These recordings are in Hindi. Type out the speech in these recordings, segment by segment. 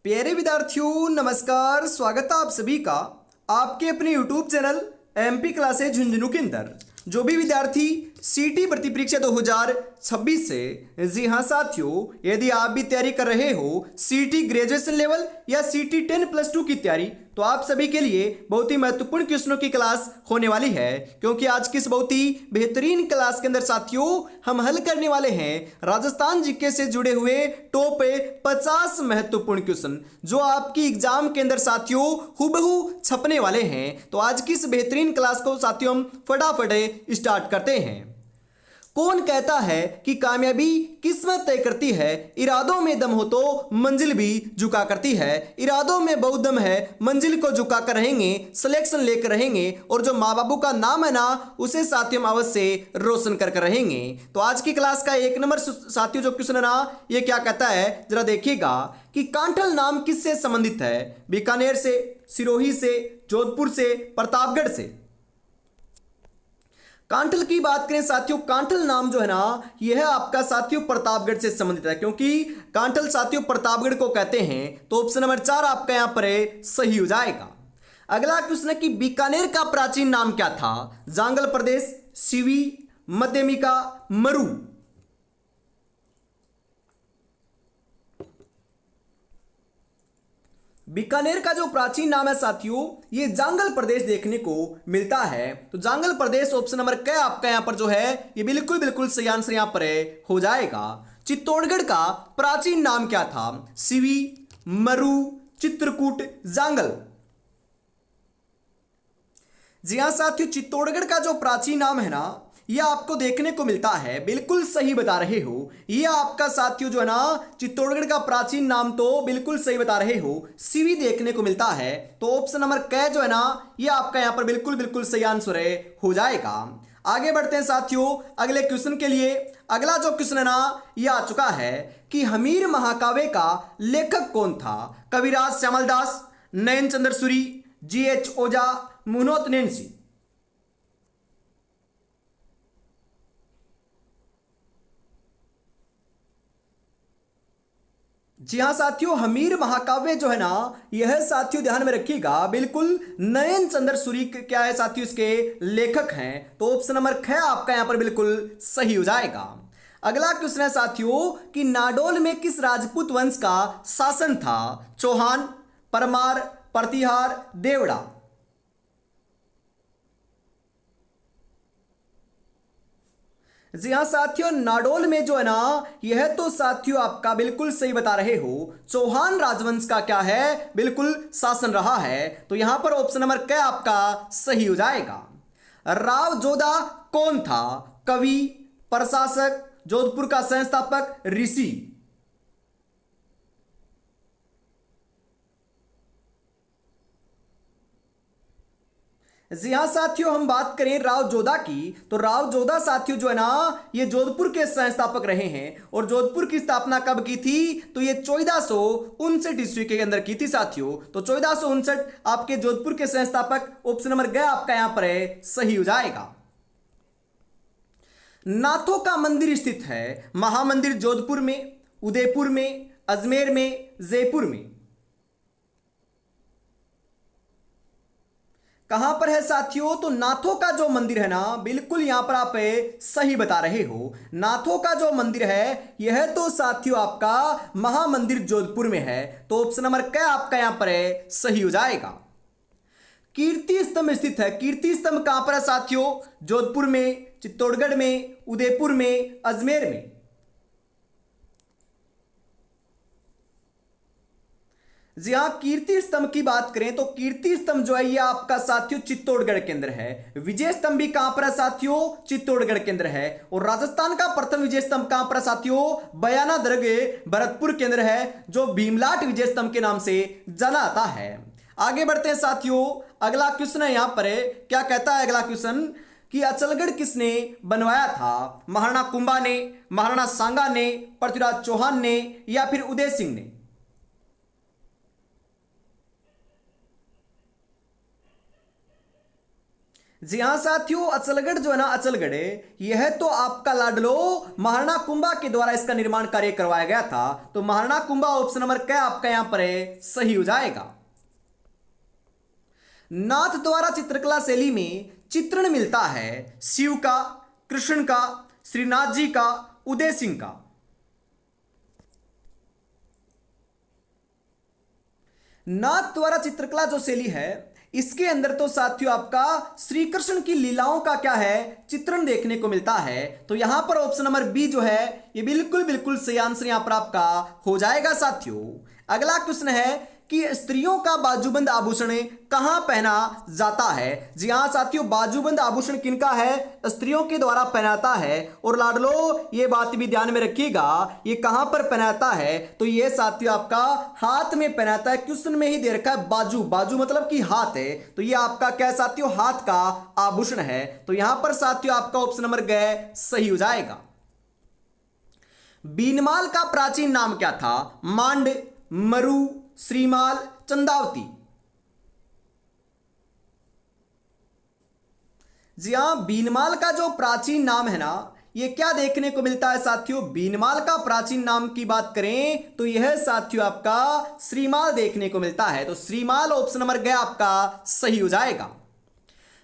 प्यारे विद्यार्थियों नमस्कार। स्वागत है आप सभी का आपके अपने YouTube channel MP classes Jhunjhunu के अंदर। जो भी विद्यार्थी सीटी भर्ती परीक्षा 2026 से, जी हाँ साथियों, यदि आप भी तैयारी कर रहे हो सीटी ग्रेजुएशन लेवल या सीटी 10+2 की तैयारी, तो आप सभी के लिए बहुत ही महत्वपूर्ण क्वेश्चनों की क्लास होने वाली है। क्योंकि आज की इस बहुत ही बेहतरीन क्लास के अंदर साथियों हम हल करने वाले हैं राजस्थान जीके से जुड़े हुए टॉप 50 महत्वपूर्ण क्वेश्चन जो आपकी एग्जाम के अंदर साथियों हुबहू छपने वाले हैं। तो आज की इस बेहतरीन क्लास को साथियों हम फटाफट स्टार्ट करते हैं। कौन कहता है कि कामयाबी किस्मत तय करती है, इरादों में दम हो तो मंजिल भी झुका करती है। इरादों में बहुत दम है, मंजिल को झुका कर रहेंगे, सिलेक्शन लेकर रहेंगे और जो माँ बाबू का नाम है ना उसे साथियों हम अवश्य रोशन कर रहेंगे। तो आज की क्लास का 1 नंबर साथियों जो क्वेश्चन है ना, ये क्या कहता है जरा देखिएगा कि कांठल नाम किससे संबंधित है? बीकानेर से, सिरोही से, जोधपुर से, प्रतापगढ़ से। कांठल की बात करें साथियों, कांठल नाम जो है ना यह आपका साथियों प्रतापगढ़ से संबंधित है, क्योंकि कांठल साथियों प्रतापगढ़ को कहते हैं। तो ऑप्शन नंबर 4 आपका यहां पर सही हो जाएगा। अगला क्वेश्चन है कि बीकानेर का प्राचीन नाम क्या था? जांगल प्रदेश, सिवी, मध्यमिका, मरु। बीकानेर का जो प्राचीन नाम है साथियों ये जांगल प्रदेश देखने को मिलता है। तो जांगल प्रदेश ऑप्शन नंबर क्या आपका यहां पर जो है ये बिल्कुल बिल्कुल सही आंसर यहां पर हो जाएगा। चित्तौड़गढ़ का प्राचीन नाम क्या था? सिवी, मरु, चित्रकूट, जांगल। जी हां साथियों, चित्तौड़गढ़ का जो प्राचीन नाम है ना यह आपको देखने को मिलता है, बिल्कुल सही बता रहे हो। यह आपका साथियों जो है ना चित्तौड़गढ़ का प्राचीन नाम तो बिल्कुल सही बता रहे हो, सिवी देखने को मिलता है। तो ऑप्शन नंबर क जो है ना यह आपका यहां पर बिल्कुल बिल्कुल सही आंसर हो जाएगा। आगे बढ़ते हैं साथियों अगले क्वेश्चन के लिए। अगला जो क्वेश्चन है ना यह आ चुका है कि हमीर महाकाव्य का लेखक कौन था? कविराज श्यामल दास, नयन चंद्र सूरी, GH ओझा, मुनोत नैंसी। जी हाँ साथियों, हमीर महाकाव्य जो है ना यह साथियों ध्यान में रखिएगा बिल्कुल नयन चंद्र सूरी क्या है साथियों इसके लेखक हैं। तो ऑप्शन नंबर ख आपका यहां पर बिल्कुल सही हो जाएगा। अगला क्वेश्चन है साथियों कि नाडोल में किस राजपूत वंश का शासन था? चौहान, परमार, प्रतिहार, देवड़ा। जी हाँ साथियों, नाडोल में जो है ना यह तो साथियों आपका बिल्कुल सही बता रहे हो, चौहान राजवंश का क्या है बिल्कुल शासन रहा है। तो यहां पर ऑप्शन नंबर क्या आपका सही हो जाएगा। राव जोधा कौन था? कवि, प्रशासक, जोधपुर का संस्थापक, ऋषि। जी हाँ साथियों, हम बात करें राव जोधा की, तो राव जोधा साथियों जो है ना ये जोधपुर के संस्थापक रहे हैं। और जोधपुर की स्थापना कब की थी? तो ये 1459 ईस्वी के अंदर की थी साथियों। तो 1459 आपके जोधपुर के संस्थापक ऑप्शन नंबर गया आपका यहां पर है सही हो जाएगा। नाथों का मंदिर स्थित है महामंदिर जोधपुर में, उदयपुर में, अजमेर में, जयपुर में। कहां पर है साथियों? तो नाथों का जो मंदिर है ना बिल्कुल यहां पर आप सही बता रहे हो। नाथों का जो मंदिर है यह तो साथियों आपका महामंदिर जोधपुर में है। तो ऑप्शन नंबर क्या आपका यहां पर सही हो जाएगा। कीर्ति स्तंभ स्थित है, कीर्ति स्तंभ कहां पर है साथियों? जोधपुर में, चित्तौड़गढ़ में, उदयपुर में, अजमेर में। जी हाँ, कीर्ति स्तंभ की बात करें तो कीर्ति स्तंभ जो है ये आपका साथियों चित्तौड़गढ़ के अंदर है। विजय स्तंभ भी कहां पर है साथियों? चित्तौड़गढ़ के अंदर है। और राजस्थान का प्रथम विजय स्तंभ कहां पर है साथियों? बयाना दर्ग भरतपुर के अंदर है, जो भीमलाट विजय स्तंभ के नाम से जाना जाता है। आगे बढ़ते हैं साथियों, अगला क्वेश्चन है यहां पर क्या कहता है अगला क्वेश्चन कि अचलगढ़ किसने बनवाया था? महाराणा कुंभा ने, महाराणा सांगा ने, पृथ्वीराज चौहान ने या फिर उदय सिंह ने। जी हाँ साथियों, अचलगढ़ जो है ना, अचलगढ़ यह तो आपका लाडलो महाराणा कुंभा के द्वारा इसका निर्माण कार्य करवाया गया था। तो महाराणा कुंभा ऑप्शन नंबर क्या आपका यहां पर है, सही हो जाएगा। नाथ द्वारा चित्रकला शैली में चित्रण मिलता है शिव का, कृष्ण का, श्रीनाथ जी का, उदय सिंह का। नाथ द्वारा चित्रकला जो शैली है, इसके अंदर तो साथियों आपका श्री कृष्ण की लीलाओं का क्या है, चित्रण देखने को मिलता है। तो यहां पर ऑप्शन नंबर बी जो है ये बिल्कुल बिल्कुल सही आंसर यहां पर आपका हो जाएगा साथियों। अगला क्वेश्चन है कि स्त्रियों का बाजूबंद आभूषण कहां पहना जाता है। जी हां साथियों, बाजूबंद आभूषण किनका है, स्त्रियों के द्वारा पहनाता है। और लाडलो ये बात भी ध्यान में रखिएगा, ये कहां पर पहनाता है, तो ये साथियों आपका हाथ में पहनाता है। क्वेश्चन में ही दे रखा है बाजू, बाजू मतलब कि हाथ है, तो ये आपका क्या है साथियों, हाथ का आभूषण है। तो यहां पर साथियों आपका ऑप्शन नंबर गए सही हो जाएगा। बीनमाल का प्राचीन नाम क्या था, मांड, मरु, श्रीमाल, चंदावती। जी हां, बीनमाल का जो प्राचीन नाम है ना, ये क्या देखने को मिलता है साथियों, बीनमाल का प्राचीन नाम की बात करें तो यह साथियों आपका श्रीमाल देखने को मिलता है। तो श्रीमाल ऑप्शन नंबर गया आपका सही हो जाएगा।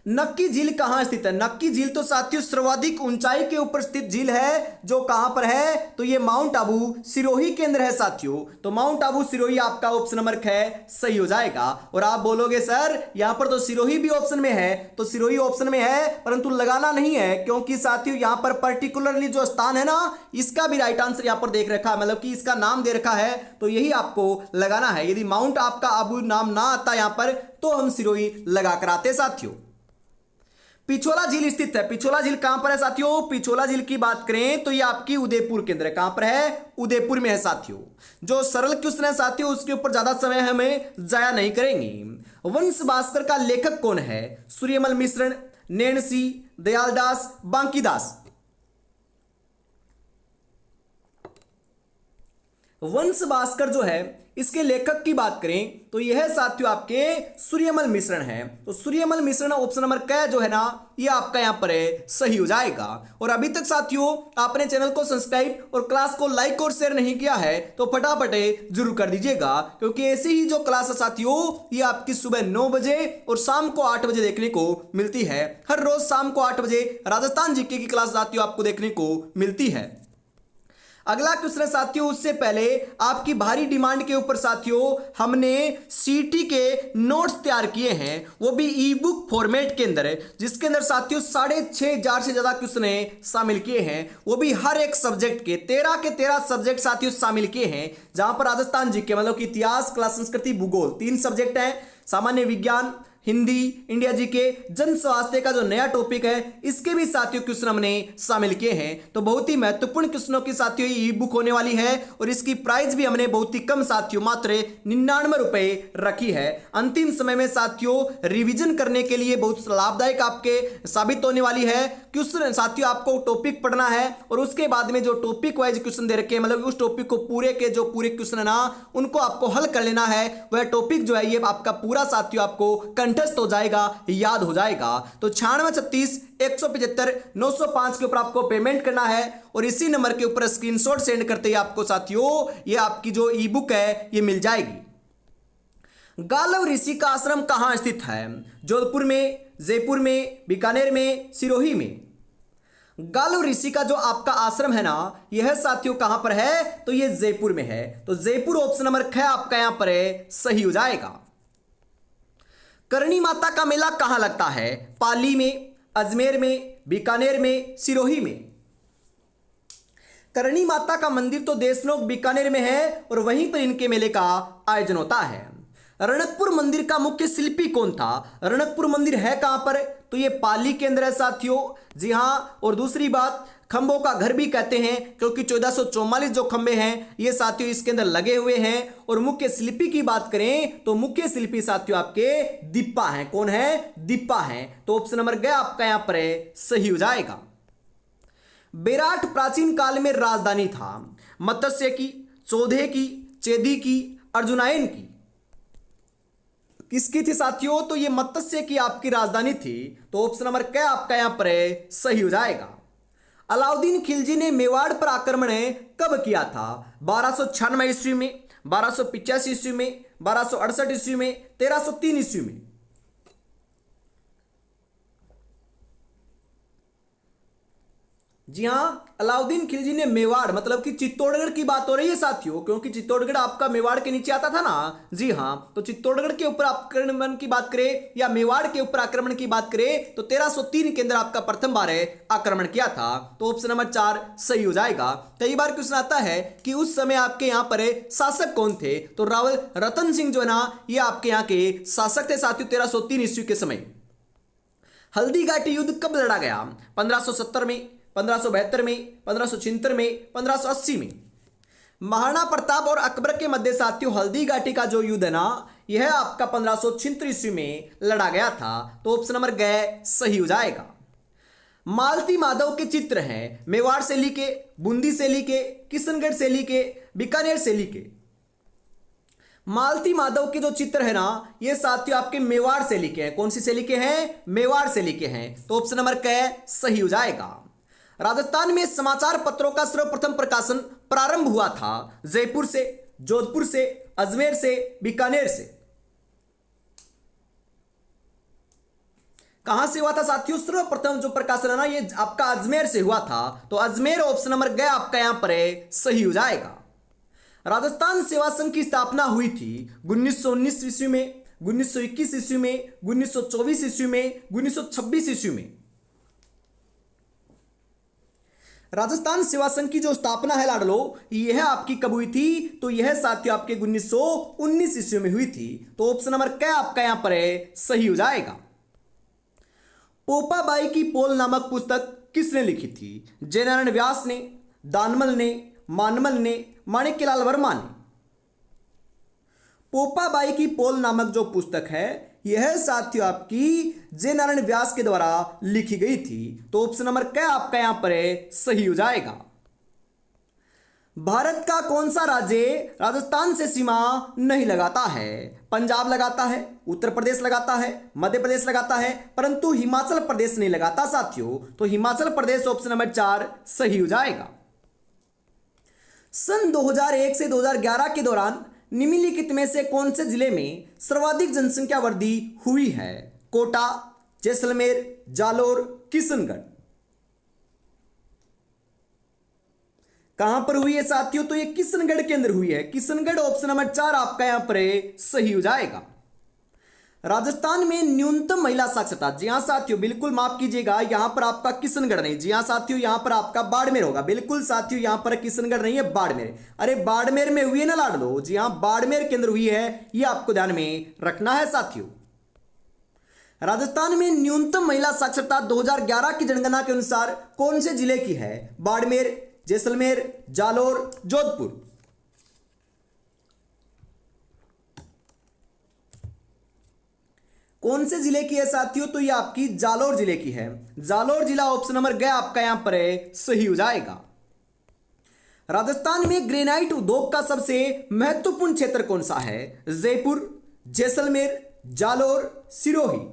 नक्की झील कहां स्थित है, नक्की झील तो साथियों सर्वाधिक ऊंचाई के ऊपर स्थित झील है, जो कहां पर है, तो ये माउंट आबू सिरोही के अंदर है साथियों। तो माउंट आबू सिरोही आपका ऑप्शन नंबर है सही हो जाएगा। और आप बोलोगे सर यहां पर तो सिरोही भी ऑप्शन में है, तो सिरोही ऑप्शन में है परंतु लगाना नहीं है, क्योंकि साथियों यहां पर पर्टिकुलरली जो स्थान है ना, इसका भी राइट आंसर यहां पर देख रखा है, मतलब कि इसका नाम दे रखा है, तो यही आपको लगाना है। यदि माउंट आपका आबू नाम ना आता यहां पर, तो हम सिरोही लगा कर आते साथियों। पिछोला झील स्थित है, पिछोला झील कहां पर है साथियों, पिछोला झील की बात करें तो ये आपकी उदयपुर के अंदर है। कहां पर है, उदयपुर में है साथियों। जो सरल क्वेश्चन है साथियों, उसके ऊपर ज्यादा समय हमें जाया नहीं करेंगे। वंश भास्कर का लेखक कौन है, सूर्यमल मिश्र, नैणसी, दयालदास, बांकीदास। वंश भास्कर जो है, इसके लेखक की बात करें तो यह साथियों आपके सूर्यमल मिश्रण है। तो सूर्यमल मिश्रण ऑप्शन नंबर क्या जो है ना, ये आपका यहां पर है सही हो जाएगा। और अभी तक साथियों आपने चैनल को सब्सक्राइब और क्लास को लाइक और शेयर नहीं किया है तो फटाफट जरूर कर दीजिएगा, क्योंकि ऐसी ही जो क्लास है साथियों ये आपकी सुबह 9 बजे और शाम को 8 बजे देखने को मिलती है। हर रोज शाम को 8 बजे राजस्थान जीके की क्लास साथियों आपको देखने को मिलती है। अगला क्वेश्चन साथियों, उससे पहले आपकी भारी डिमांड के ऊपर साथियों हमने सीटी के नोट्स तैयार किए हैं, वो भी ई बुक फॉर्मेट के अंदर, जिसके अंदर साथियों 6,500 से ज्यादा क्वेश्चन शामिल किए हैं। वो भी हर एक सब्जेक्ट के 13 के 13 सब्जेक्ट साथियों शामिल किए हैं, जहां पर राजस्थान जीके मतलब कि इतिहास, कला, संस्कृति, भूगोल 3 सब्जेक्ट हैं, सामान्य विज्ञान, हिंदी, इंडिया जीके, जन स्वास्थ्य का जो नया टॉपिक है इसके भी साथियों क्वेश्चन हमने शामिल किए हैं। तो बहुत ही महत्वपूर्ण क्वेश्चनों की साथियों ई बुक होने वाली है, और इसकी प्राइस भी हमने बहुत ही कम साथियों मात्र 99 रुपए रखी है। अंतिम समय में साथियों रिवीजन करने के लिए बहुत लाभदायक आपके साबित होने वाली है। क्वेश्चन साथियों आपको टॉपिक पढ़ना है और उसके बाद में जो टॉपिक वाइज क्वेश्चन दे रखे हैं, मतलब उस टॉपिक को पूरे के जो पूरे क्वेश्चन है ना, उनको आपको हल कर लेना है। वह टॉपिक जो है ये आपका पूरा साथियों आपको कंठस्थ हो जाएगा, याद हो जाएगा। तो 9636 175 905 के ऊपर आपको पेमेंट करना है, और इसी नंबर के ऊपर स्क्रीनशॉट सेंड करते ही आपको साथियों ये आपकी जो ई बुक है ये मिल जाएगी। गालव ऋषि का आश्रम कहां स्थित है, जोधपुर में, जयपुर में, बीकानेर में, सिरोही में। गालव ऋषि का जो आपका आश्रम है ना, यह साथियों कहां पर है, तो यह जयपुर में है। तो जयपुर ऑप्शन नंबर 6 आपका यहां पर है सही हो जाएगा। करणी माता का मेला कहां लगता है, पाली में, अजमेर में, बीकानेर में, सिरोही में। करणी माता का मंदिर तो देशनोक बीकानेर में है, और वहीं पर इनके मेले का आयोजन होता है। रणकपुर मंदिर का मुख्य शिल्पी कौन था, रणकपुर मंदिर है कहां पर, तो ये पाली के अंदर है साथियों। जी हां, और दूसरी बात खंभों का घर भी कहते हैं, क्योंकि 1444 जो खंभे हैं ये साथियों इसके अंदर लगे हुए हैं। और मुख्य शिल्पी की बात करें तो मुख्य शिल्पी साथियों आपके दिप्पा हैं। कौन है, दिप्पा हैं। तो ऑप्शन नंबर गया आपका यहां पर है सही हो जाएगा। बेराट प्राचीन काल में राजधानी था, मत्स्य की, चौधे की, चेदी की, अर्जुनायन की। किसकी थी साथियों? तो ये मत्स्य की आपकी राजधानी थी। तो ऑप्शन नंबर क्या आपका यहां पर सही हो जाएगा। अलाउद्दीन खिलजी ने मेवाड़ पर आक्रमण कब किया था? 1296 ईस्वी में, 1285 ईस्वी में, 1268 ईस्वी में, 1303 ईस्वी में। जी हाँ, अलाउद्दीन खिलजी ने मेवाड़ मतलब कि चित्तौड़गढ़ की बात हो रही है साथियों, क्योंकि चित्तौड़गढ़ आपका मेवाड़ के नीचे आता था ना। जी हाँ, तो चित्तौड़गढ़ के ऊपर आक्रमण की बात करें या मेवाड़ के ऊपर आक्रमण की बात करें तो 1303 के अंदर आपका प्रथम बार आक्रमण किया था। तो ऑप्शन नंबर 4 सही हो जाएगा। कई बार क्वेश्चन आता है कि उस समय आपके यहाँ पर शासक कौन थे? तो रावल रतन सिंह जो है ना, ये आपके यहाँ के शासक थे साथियों 1303 ईस्वी के समय। हल्दी घाटी युद्ध कब लड़ा गया? 1570 में, 1572 में, 1576 में, 1580 में। महाराणा प्रताप और अकबर के मध्य साथियों हल्दी घाटी का जो युद्ध है ना, यह आपका 1576 ईस्वी में लड़ा गया था। तो ऑप्शन नंबर ग सही हो जाएगा। मालती माधव के चित्र हैं मेवाड़ से लेके, बूंदी से लेके, किशनगढ़ से लेके, बीकानेर से लेके। मालती माधव के जो चित्र है ना, ये साथियों आपके मेवाड़ से लिखे हैं। कौन सी से लिखे हैं? मेवाड़ से लिखे हैं। तो ऑप्शन नंबर क सही हो जाएगा। राजस्थान में समाचार पत्रों का सर्वप्रथम प्रकाशन प्रारंभ हुआ था जयपुर से, जोधपुर से, अजमेर से, बीकानेर से। कहां से हुआ था साथियों? सर्वप्रथम जो प्रकाशन है ना, ये आपका अजमेर से हुआ था। तो अजमेर ऑप्शन नंबर ग आपका यहां पर सही हो जाएगा। राजस्थान सेवा संघ की स्थापना हुई थी 1919 ईस्वी में, 1921 ईस्वी में, 1924 ईस्वी में, 1926 ईस्वी में। राजस्थान सेवा संघ की जो स्थापना है लाडलो, यह आपकी कब हुई थी? तो यह साथियों आपके 1919 ईस्वी में हुई थी। तो ऑप्शन नंबर क्या आपका यहां पर सही हो जाएगा। पोपाबाई की पोल नामक पुस्तक किसने लिखी थी? जयनारायण व्यास ने, दानमल ने, मानमल ने, माणिक्यलाल वर्मा ने। पोपाबाई की पोल नामक जो पुस्तक है, यह साथियों आपकी जयनारायण व्यास के द्वारा लिखी गई थी। तो ऑप्शन नंबर क्या आपका यहां पर सही हो जाएगा। भारत का कौन सा राज्य राजस्थान से सीमा नहीं लगाता है? पंजाब लगाता है, उत्तर प्रदेश लगाता है, मध्य प्रदेश लगाता है, परंतु हिमाचल प्रदेश नहीं लगाता साथियों। तो हिमाचल प्रदेश ऑप्शन नंबर 4 सही हो जाएगा। सन 2001 से 2011 के दौरान निम्नलिखित में से कौन से जिले में सर्वाधिक जनसंख्या वृद्धि हुई है? कोटा, जैसलमेर, जालोर, किशनगढ़। कहां पर हुई है साथियों? तो ये किशनगढ़ के अंदर हुई है। किशनगढ़ ऑप्शन नंबर 4 आपका यहां पर सही हो जाएगा। राजस्थान में न्यूनतम महिला साक्षरता, जी हां साथियों बिल्कुल माफ कीजिएगा, यहां पर आपका किशनगढ़ नहीं, जी हां साथियों यहां पर आपका बाड़मेर होगा। बिल्कुल साथियों यहां पर किशनगढ़ नहीं है, बाड़मेर। अरे बाड़मेर में हुई है ना लाडलो, जी हां बाड़मेर के अंदर हुई है, यह आपको ध्यान में रखना है साथियों। राजस्थान में न्यूनतम महिला साक्षरता 2011 की जनगणना के अनुसार कौन से जिले की है? बाड़मेर, जैसलमेर, जालोर, जोधपुर। कौन से जिले की है साथियों? तो ये आपकी जालोर जिले की है। जालोर जिला ऑप्शन नंबर ग आपका यहां पर सही हो जाएगा। राजस्थान में ग्रेनाइट उद्योग का सबसे महत्वपूर्ण क्षेत्र कौन सा है? जयपुर, जैसलमेर, जालोर, सिरोही।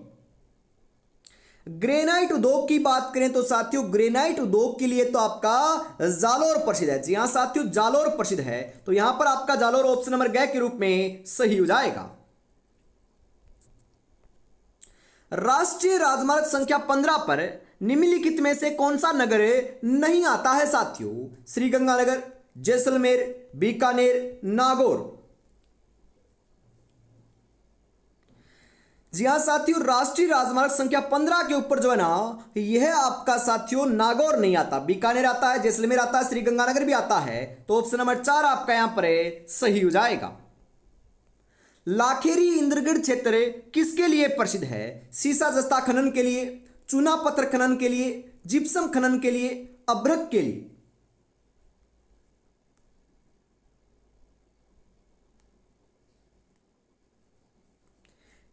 ग्रेनाइट उद्योग की बात करें तो साथियों ग्रेनाइट उद्योग के लिए तो आपका जालोर प्रसिद्ध है। जी हां साथियों जालोर प्रसिद्ध है। तो यहां पर आपका जालोर ऑप्शन नंबर ग के रूप में सही हो जाएगा। राष्ट्रीय राजमार्ग संख्या 15 पर निम्नलिखित में से कौन सा नगर नहीं आता है साथियों? श्रीगंगानगर, जैसलमेर, बीकानेर, नागौर। जी हां साथियों राष्ट्रीय राजमार्ग संख्या 15 के ऊपर जो है ना, यह आपका साथियों नागौर नहीं आता, बीकानेर आता है, जैसलमेर आता है, श्रीगंगानगर भी आता है। तो ऑप्शन नंबर 4 आपका यहां पर सही हो जाएगा। लाखेरी इंद्रगढ़ क्षेत्र किसके लिए प्रसिद्ध है? सीसा जस्ता खनन के लिए, चूना पत्थर खनन के लिए, जिप्सम खनन के लिए, अभ्रक के लिए।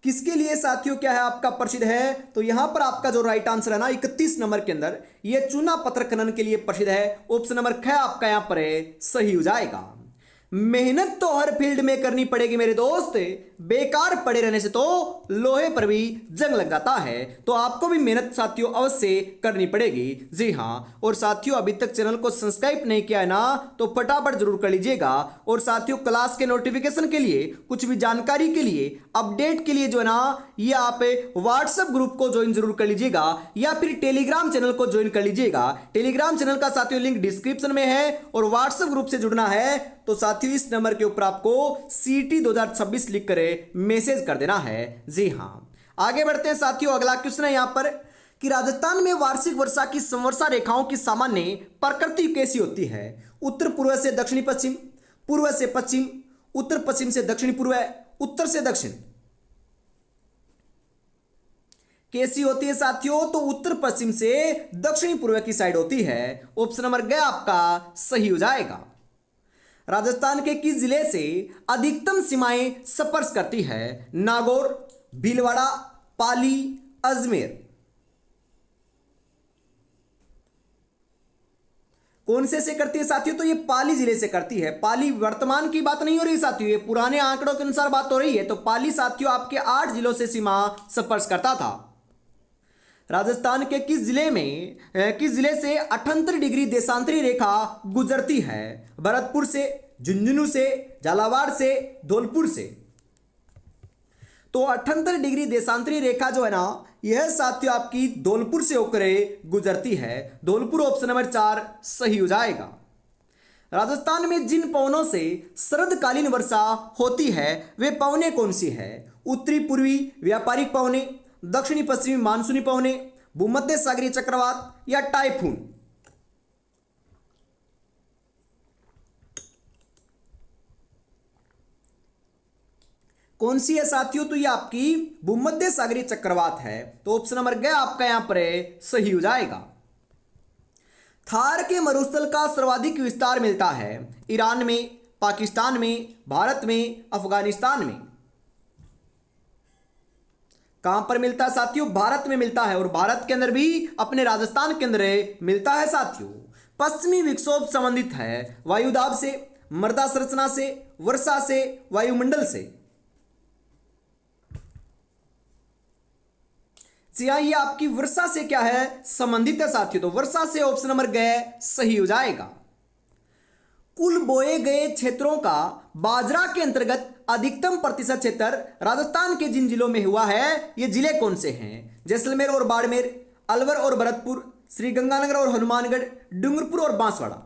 किसके लिए साथियों क्या है आपका प्रसिद्ध है? तो यहां पर आपका जो राइट आंसर है ना 31 नंबर के अंदर, यह चूना पत्थर खनन के लिए प्रसिद्ध है। ऑप्शन नंबर ख आपका यहां पर सही हो जाएगा। मेहनत तो हर फील्ड में करनी पड़ेगी मेरे दोस्त, बेकार पड़े रहने से तो लोहे पर भी जंग लग जाता है। तो आपको भी मेहनत साथियों अवश्य करनी पड़ेगी। जी हाँ, और साथियों अभी तक चैनल को सब्सक्राइब नहीं किया है ना, तो फटाफट जरूर कर लीजिएगा। और साथियों क्लास के नोटिफिकेशन के लिए, कुछ भी जानकारी के लिए, अपडेट के लिए जो है ना, ये आप व्हाट्सएप ग्रुप को ज्वाइन जरूर कर लीजिएगा या फिर टेलीग्राम चैनल को ज्वाइन कर लीजिएगा। टेलीग्राम चैनल का साथियों लिंक डिस्क्रिप्शन में है और व्हाट्सएप ग्रुप से जुड़ना है तो साथियों इस नंबर के ऊपर आपको सीटी 2026 लिख कर मैसेज कर देना है। जी हाँ, आगे बढ़ते हैं साथियों। अगला क्वेश्चन है यहां पर कि राजस्थान में वार्षिक वर्षा की समवर्षा रेखाओं की सामान्य प्रकृति कैसी होती है? उत्तर पूर्व से दक्षिणी पश्चिम, पूर्व से पश्चिम, उत्तर पश्चिम से दक्षिणी पूर्व, उत्तर से दक्षिण। कैसी होती है साथियों? तो उत्तर पश्चिम से दक्षिणी पूर्व की साइड होती है। ऑप्शन नंबर ग आपका सही हो जाएगा। राजस्थान के किस जिले से अधिकतम सीमाएं स्पर्श करती है? नागौर, भीलवाड़ा, पाली, अजमेर। कौन से करती है साथियों? तो ये पाली जिले से करती है। पाली वर्तमान की बात नहीं हो रही साथियों, ये पुराने आंकड़ों के अनुसार बात हो रही है। तो पाली साथियों आपके 8 जिलों से सीमा स्पर्श करता था। राजस्थान के किस जिले से 78 डिग्री देशांतरी रेखा गुजरती है? भरतपुर से, झुंझुनू से, झालावाड़ से, धौलपुर से। तो 78 डिग्री देशांतरी रेखा जो है ना, यह साथियों आपकी धौलपुर से होकर गुजरती है। धौलपुर ऑप्शन नंबर 4 सही हो जाएगा। राजस्थान में जिन पवनों से शरदकालीन वर्षा होती है वे पवनें कौन सी है? उत्तरी पूर्वी व्यापारिक पवने, दक्षिणी पश्चिमी मानसूनी पवने, भूमध्य सागरीय चक्रवात या टाइफून। कौन सी है साथियों? तो ये आपकी भूमध्य सागरीय चक्रवात है। तो ऑप्शन नंबर ग आपका यहां पर सही हो जाएगा। थार के मरुस्थल का सर्वाधिक विस्तार मिलता है ईरान में, पाकिस्तान में, भारत में, अफगानिस्तान में। कहां पर मिलता है साथियों? भारत में मिलता है और भारत के अंदर भी अपने राजस्थान के अंदर मिलता है साथियों। पश्चिमी विक्षोभ संबंधित है वायुदाब से, मृदा संरचना से, वर्षा से, वायुमंडल से। ये आपकी वर्षा से क्या है? संबंधित है साथियों। तो वर्षा से ऑप्शन नंबर ग सही हो जाएगा। कुल बोए गए क्षेत्रों का बाजरा के अंतर्गत अधिकतम प्रतिशत क्षेत्र राजस्थान के जिन जिलों में हुआ है ये जिले कौन से हैं? जैसलमेर और बाड़मेर, अलवर और भरतपुर, श्रीगंगानगर और हनुमानगढ़, डूंगरपुर और बांसवाड़ा।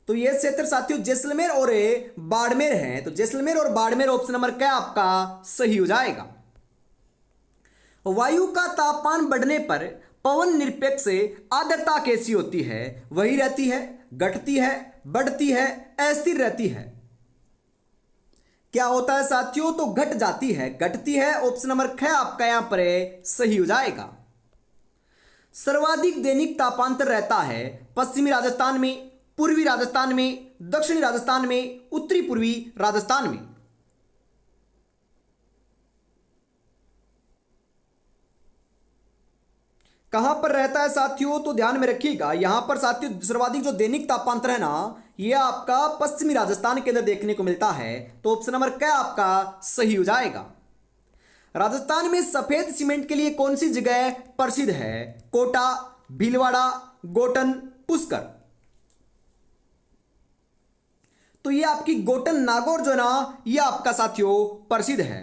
तो ये क्षेत्र साथियों जैसलमेर और बाड़मेर हैं। तो जैसलमेर और बाड़मेर ऑप्शन नंबर क्या आपका सही हो जाएगा। वायु का तापमान बढ़ने पर पवन निरपेक्ष से आर्द्रता कैसी होती है? वही रहती है, घटती है, बढ़ती है, अस्थिर रहती है। क्या होता है साथियों? तो घट जाती है, घटती है। ऑप्शन नंबर ख आपका यहां पर सही हो जाएगा। सर्वाधिक दैनिक तापांतर रहता है पश्चिमी राजस्थान में, पूर्वी राजस्थान में, दक्षिणी राजस्थान में, उत्तरी पूर्वी राजस्थान में। कहां पर रहता है साथियों? तो ध्यान में रखिएगा, यहां पर साथियों सर्वाधिक जो दैनिक तापांतर है ना, यह आपका पश्चिमी राजस्थान के अंदर देखने को मिलता है। तो ऑप्शन नंबर क्या आपका सही हो जाएगा। राजस्थान में सफेद सीमेंट के लिए कौन सी जगह प्रसिद्ध है? कोटा, भीलवाड़ा, गोटन, पुष्कर। तो ये आपकी गोटन नागौर जो है ना, ये आपका साथियों प्रसिद्ध है।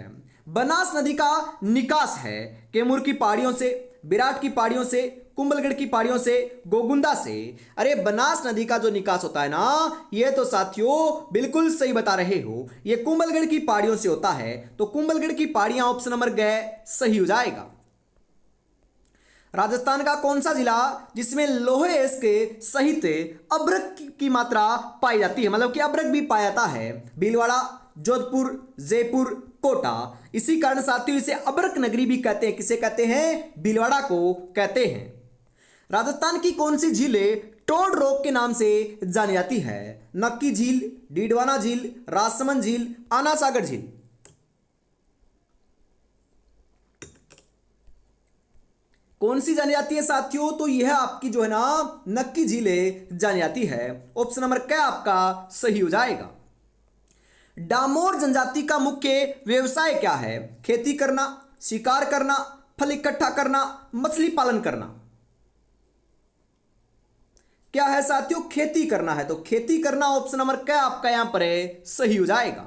बनास नदी का निकास है कैमूर की पहाड़ियों से, विराट की पहाड़ियों से, कुंभलगढ़ की पहाड़ियों से, गोगुंदा से। अरे बनास नदी का जो निकास होता है ना, ये तो साथियों बिल्कुल सही बता रहे हो, ये कुंभलगढ़ की पहाड़ियों से होता है। तो कुंभलगढ़ की पहाड़ियां ऑप्शन नंबर ग सही हो जाएगा। राजस्थान का कौन सा जिला जिसमें लोहे के सहित अभ्रक की मात्रा पाई जाती है, मतलब कि अभ्रक भी पाया जाता है? भीलवाड़ा, जोधपुर, जयपुर, कोटा। इसी कारण साथियों इसे अभ्रक नगरी भी कहते हैं। किसे कहते हैं? भीलवाड़ा को कहते हैं। राजस्थान की कौन सी झील टोड रॉक के नाम से जानी जाती है? नक्की झील, डीडवाना झील, राजसमंद झील, आना सागर झील। कौन सी जानी जाती है साथियों? तो यह आपकी जो है ना नक्की झीलें जानी जाती है। ऑप्शन नंबर क्या आपका सही हो जाएगा। डामोर जनजाति का मुख्य व्यवसाय क्या है? खेती करना, शिकार करना, फल इकट्ठा करना, मछली पालन करना। क्या है साथियों? खेती करना है, तो खेती करना ऑप्शन नंबर क्या आपका यहां पर है सही हो जाएगा।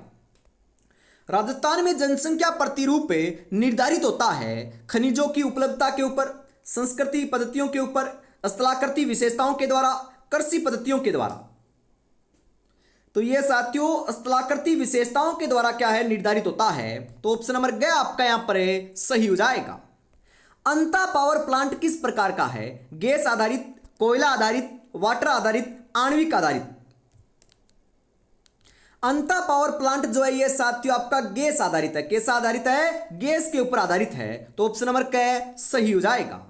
राजस्थान में जनसंख्या प्रतिरूप निर्धारित होता है खनिजों की उपलब्धता के ऊपर, संस्कृति पद्धतियों के ऊपर, स्थलाकृति विशेषताओं के द्वारा, कृषि पद्धतियों के द्वारा। तो ये साथियों स्थलाकृति विशेषताओं के द्वारा क्या है निर्धारित होता है, तो ऑप्शन नंबर ग आपका यहां पर है सही हो जाएगा। अंता पावर प्लांट किस प्रकार का है? गैस आधारित, कोयला आधारित, वाटर आधारित, आणविक आधारित। अंता पावर प्लांट जो है ये साथियों आपका गैस आधारित है। कैसा आधारित है? गैस के ऊपर आधारित है, तो ऑप्शन नंबर क सही हो जाएगा।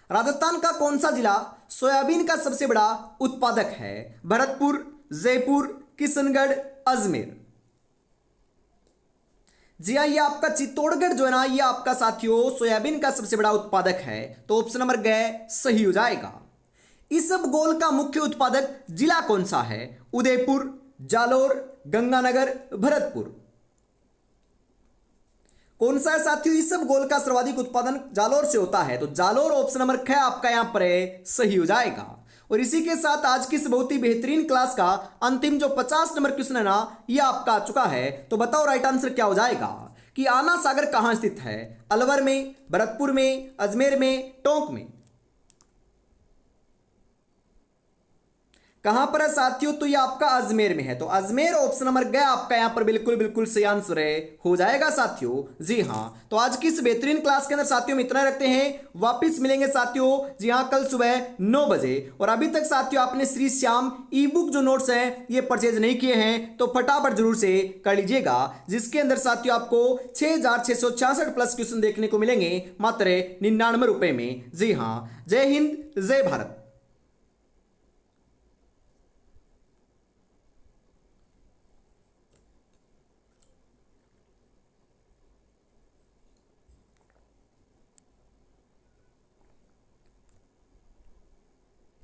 राजस्थान का कौन सा जिला सोयाबीन का सबसे बड़ा उत्पादक है? भरतपुर, जयपुर, किशनगढ़, अजमेर। जी हाँ, ये आपका चित्तौड़गढ़ जो है ना ये आपका साथियों सोयाबीन का सबसे बड़ा उत्पादक है, तो ऑप्शन नंबर ग सही हो जाएगा। इसबगोल का मुख्य उत्पादक जिला कौन सा है? उदयपुर, जालोर, गंगानगर, भरतपुर। कौन सा है साथियों? इसबगोल का सर्वाधिक उत्पादन जालोर से होता है, तो जालोर ऑप्शन नंबर ख आपका यहां पर है सही हो जाएगा। और इसी के साथ आज की इस बहुत ही बेहतरीन क्लास का अंतिम जो 50 नंबर क्वेश्चन है ना ये आपका आ चुका है। तो बताओ राइट आंसर क्या हो जाएगा कि आना सागर कहां स्थित है? अलवर में, भरतपुर में, अजमेर में, टोंक में। कहां पर है साथियों? तो ये आपका अजमेर में है, तो अजमेर ऑप्शन नंबर गया आपका यहां पर बिल्कुल बिल्कुल सही आंसर है हो जाएगा साथियों। जी हां, तो आज की इस बेहतरीन क्लास के अंदर साथियों में इतना रखते हैं। वापिस मिलेंगे साथियों जी हां कल सुबह 9 बजे। और अभी तक साथियों आपने श्री श्याम ई बुक जो नोट्स हैं ये परचेज नहीं किए हैं तो फटाफट जरूर से कर लीजिएगा, जिसके अंदर साथियों आपको 6666 प्लस क्वेश्चन देखने को मिलेंगे मात्र 99 रुपए में। जी हां, जय हिंद, जय भारत।